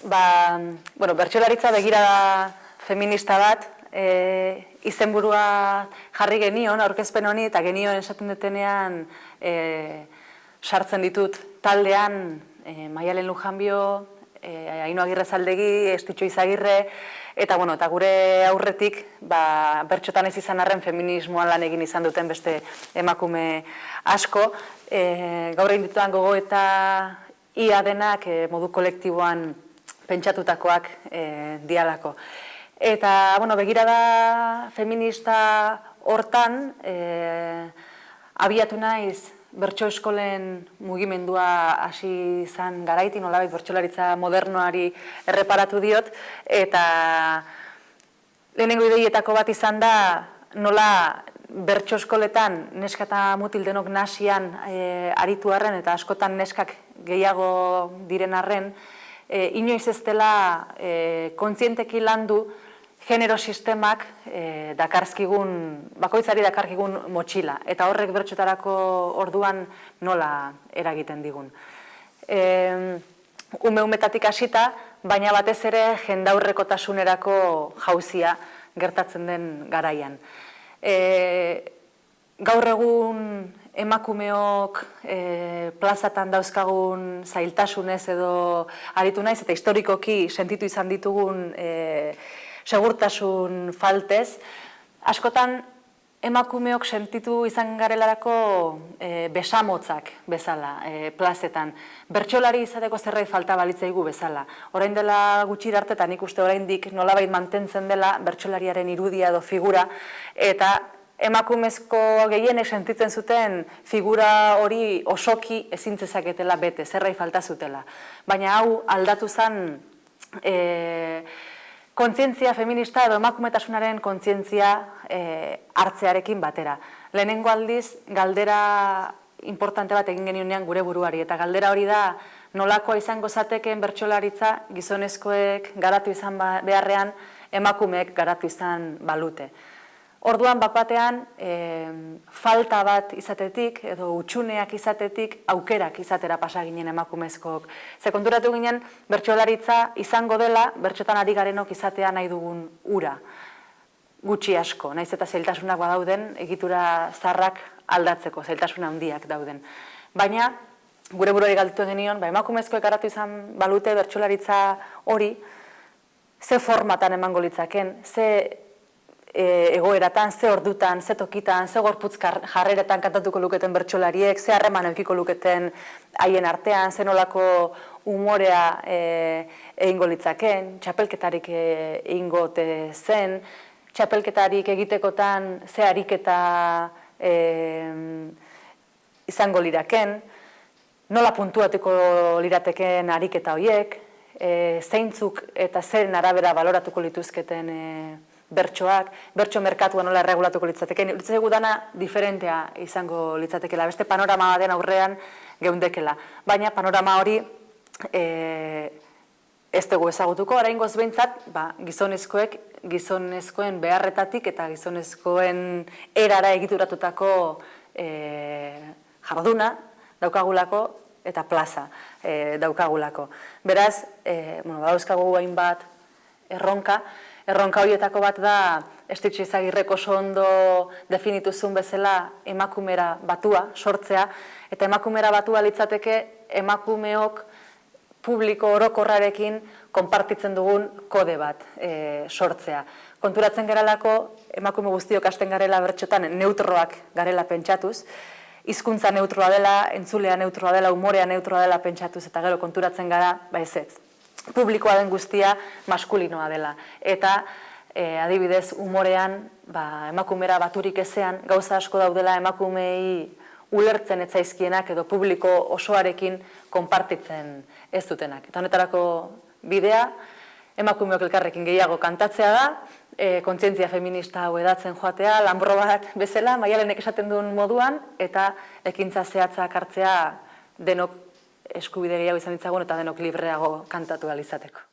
bertsolaritza begirada feminista bat, izenburua jarri genion, aurkezpen honi, eta genioen esaten detenean sartzen ditut taldean Maialen Lujanbio, Ainhoa Agirrezaldegi, Estitxo Izagirre, eta gure aurretik bertxotan ez izan arren feminismoan lan egin izan duten beste emakume asko. Gaur egin dituan gogo eta ia denak modu kolektiboan pentsatutakoak dialako. Eta, begirada feminista hortan abiatu naiz bertso eskolen mugimendua hasi izan garaitik, nolabait bertsolaritza modernoari erreparatu diot, eta lehenengo ideietako bat izan da nola bertso eskoletan neska eta mutil denok nasian aritu arren eta askotan neskak gehiago diren arren, inoiz ez dela kontzienteki landu genero sistemak bakoitzari dakarkigun motxila, eta horrek bertxotarako orduan nola eragiten digun. Ume-umetatik hasita, baina batez ere jendaurrekotasunerako jauzia gertatzen den garaian. Gaur egun emakumeok plazatan dauzkagun zailtasunez edo aritu naiz, eta historikoki sentitu izan ditugun segurtasun faltez, askotan emakumeok sentitu izan garelarako besamotzak bezala plazetan. Bertsolari izateko zerbait falta balitzaigu bezala. Orain dela gutxi arte, eta nik uste oraindik nolabait mantentzen dela bertsolariaren irudia edo figura, eta emakumezko gehienek sentitzen zuten figura hori osoki ezin zezaketela bete, zerbait falta zutela. Baina hau aldatu zen kontzientzia feminista edo emakumetasunaren kontzientzia hartzearekin batera. Lehenengo aldiz, galdera importante bat egin genionean gure buruari, eta galdera hori da nolakoa izango zateken bertsolaritza gizonezkoek garatu izan beharrean emakumeek garatu izan balute. Orduan bapatean falta bat izatetik edo utxuneak izatetik aukerak izatera pasa ginen emakumezkook. Ze konturatu ginen bertsolaritza izango dela bertxotan ari garenok izatea nahi dugun ura. Gutxi asko, nahiz eta zailtasunak badauden, egitura zarrak aldatzeko, zailtasun handiak dauden. Baina gure buruari galdetu genion, emakumezkoek garatu izan balute bertsolaritza hori, ze formatan emango litzaken, ze egoeratan, ze ordutan, ze tokitan, ze gorputz jarreretan kantatuko luketen bertsolariek, ze harreman eukiko luketen haien artean, ze nolako umorea egingo litzaken, txapelketarik egingo zen, txapelketarik egitekotan ze ariketa izango liraken, nola puntuatuko lirateken ariketa horiek, zeintzuk eta zeren arabera baloratuko lituzketen bertsoak, bertso merkatua nola erregulatuko litzateken, litzateko dana diferentea izango litzatekela, beste panorama baten aurrean geundekela. Baina panorama hori ez dugu ezagutuko, oraingoz behintzat, gizonezkoen beharretatik eta gizonezkoen erara egituratutako jarduna daukagulako eta plaza daukagulako. Beraz, dauzkagu hainbat erronka horietako bat da, Estitxo Izagirrek oso ondo definituzun bezala emakumera batua sortzea, eta emakumera batua litzateke emakumeok publiko orokorrarekin konpartitzen dugun kode bat sortzea. Konturatzen geralako, emakume guztiok hasten garela bertxotan neutroak garela pentsatuz, hizkuntza neutroa dela, entzulea neutroa dela, umorea neutroa dela pentsatuz, eta gero konturatzen gara, ezetz. Publikoa den guztia maskulinoa dela. Eta adibidez umorean emakumera baturik ezean gauza asko daudela emakumei ulertzen ez zaizkienak edo publiko osoarekin konpartitzen ez dutenak. Eta honetarako bidea emakumeok elkarrekin gehiago kantatzea da, kontzientzia feminista hau edatzen joatea, lanbro bat bezala, Maialenek esaten duen moduan, eta ekintza zehatzak hartzea denok eskubide gehiago izan ditzagun eta denok libreago kantatu ahal izateko.